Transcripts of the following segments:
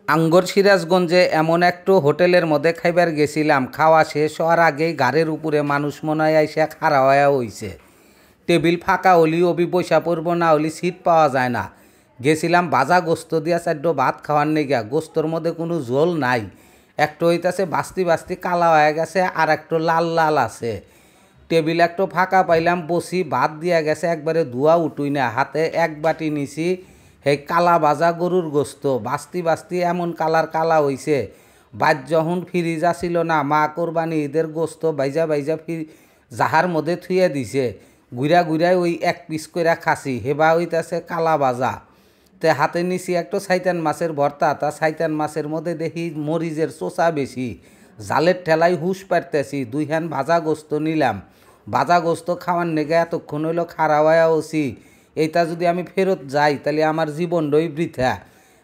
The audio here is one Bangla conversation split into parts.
আঙ্গর সিরাজগঞ্জে এমন একটু হোটেলের মধ্যে খাইবার গেছিলাম। খাওয়া শেষ হওয়ার আগেই গাড়ির উপরে মানুষ মনে হয় আইসা খাড়া হয়ে হইছে। টেবিল ফাঁকা হলি অবি পয়সা পড়ব, না হলি সিট পাওয়া যায় না। গেছিলাম বাজা গোস্ত দিয়া চারটো ভাত খাওয়ার নেগা। গোস্তর মধ্যে কোনো ঝোল নাই। একটু হইতাছে বাস্তি বাস্তি কালা হয়ে গেছে, আর একটু লাল লাল আছে। টেবিল একটু ফাঁকা পাইলাম, বসি ভাত দিয়া গেছে একবারে ধোয়া উঠুই না। হাতে এক বাটি নিছি সেই কালা ভাজা গরুর গোস্ত। বাস্তি বাস্তি এমন কালার কালা হইছে। বাদ যখন ফ্রিজ আসিল না, মা কোরবানি ঈদের গোস্ত বাইজা বাইজা জাহার মধ্যে থুয়ে দিছে। ঘুরা ঘুরাই ওই এক পিস করে খাসি, হেবা হইতাছে কালা ভাজা। তে হাতে নিছি একটু সাইতান মাছের ভর্তা। তা সাইতান মাছের মধ্যে দেখি মরিচের চোষা বেশি। জালের ঠেলাই হুশ পারতেছি। দুই হ্যান ভাজা গোস্ত নিলাম। ভাজা গোস্ত খাওয়ার নেগে এতক্ষণ হইল খাড়া হয়ে ওসি। এইটা যদি আমি ফেরত যাই তাহলে আমার জীবনটাই বৃথা।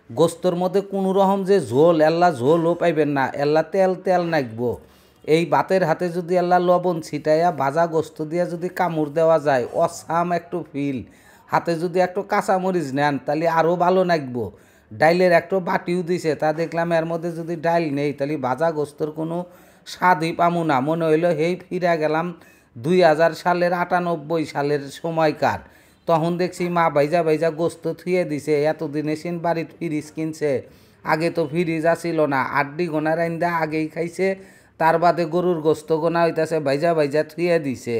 গোস্তর মধ্যে কোনো রকম যে ঝোল, এল্লা ঝোলও পাইবেন না, এল্লা তেল তেল নাকবো। এই বাতের হাতে যদি আল্লাহ লবণ ছিটাইয়া ভাজা গোস্ত দিয়া যদি কামড় দেওয়া যায়, অসাম একটু ফিল। হাতে যদি একটু কাঁচামরিচ নেন তাহলে আরও ভালো নাকবো। ডাইলের একটু বাটিও দিছে, তা দেখলাম এর মধ্যে যদি ডাইল নেই তাহলে ভাজা গোস্তর কোনো স্বাদই পামু না। মনে হইল হেই ফিরা গেলাম 2000 সালের 98 সালের সময়কার। তখন দেখছি মা বাইজা বাইজা গোস্ত থুয়ে দিছে। এতদিনে সিন বাড়ির ফ্রিজ কিনছে, আগে তো ফ্রিজ আসিল না। আড্ডি গোনা রাইন্দা আগেই খাইছে, তার বাদে গরুর গোস্ত গোনা হইতাছে বাইজা বাইজা থুয়ে দিছে।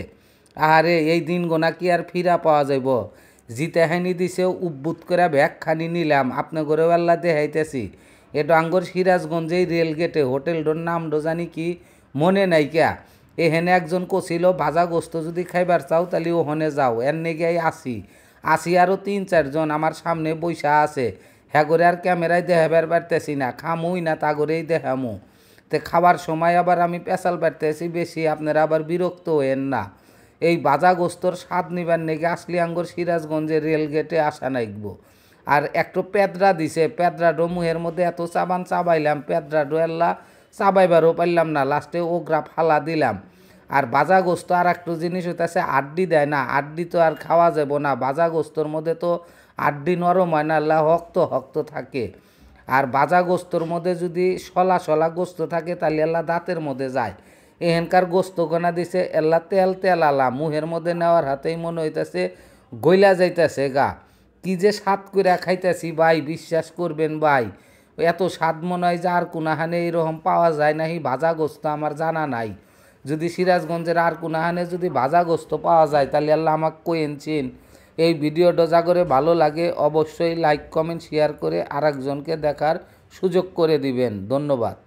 আরে এই দিন গোনা কি আর ফিরা পাওয়া যাইব? জিতে হানি দিছে উব্বুত করে ব্যাগ খানি নিলাম। আপনি ঘরেও আল্লাহ দেখাইতেছি। এটা আঙ্গর সিরাজগঞ্জেই রেল গেটে হোটেলটার নামটা জানি কি মনে নাই কে। এখানে একজন কছিল ভাজা গোস্ত যদি খাইবার চাও তাহলে ওখানে যাও। এর নেগেই আসি আরও 3-4 জন আমার সামনে বৈশা আছে। হ্যাঁ করে আর ক্যামেরায় দেখাবার পারতেছি না, খামুই না তা করেই দেখামু। তে খাবার সময় আবার আমি পেশাল পারতেছি বেশি, আপনারা আবার বিরক্ত হইেন না। এই ভাজা গোস্তর স্বাদ নিবার নেগে আসলে আঙ্গর সিরাজগঞ্জের রেল গেটে আসা নাইকব। আর একটু পেদরা দিছে, পেদরাডো মুহের মধ্যে এত চাবান চাবাইলাম, পেদরাডো এল্লা চাবাইবারও পারলাম না। লাস্টে ওগ্রা ফালা দিলাম। আর ভাজা গোস্ত আর একটু জিনিস হইতেছে আড্ডি দেয় না। আড্ডি তো আর খাওয়া যাব না। ভাজা গোস্তর মধ্যে তো আড্ডি নরম হয় না, আল্লাহ শক্ত শক্ত থাকে। আর ভাজা গোস্তর মধ্যে যদি সলা সলা গোস্ত থাকে তাহলে আল্লাহ দাঁতের মধ্যে যায়। এখানকার গোস্ত গোনা দিছে এল্লা তেল তেল আলা, মুহের মধ্যে নেওয়ার হাতেই মনে হইতেছে গইলা যাইতেছে গা। কি যে স্বাদ করে খাইতেছি ভাই, বিশ্বাস করবেন ভাই। এত স্বাদ মনে হয় যে আর কোনাহানে এইরকম পাওয়া যায় নাহি ভাজা গোস্ত আমার জানা নাই। যদি সিরাজগঞ্জের আর কোনাহানে যদি ভাজা গোস্ত পাওয়া যায় তাহলে আল্লাহ আমাকে কইন চিন। এই ভিডিওটা যা করে ভালো লাগে অবশ্যই লাইক কমেন্ট শেয়ার করে আরেকজনকে দেখার সুযোগ করে দিবেন। ধন্যবাদ।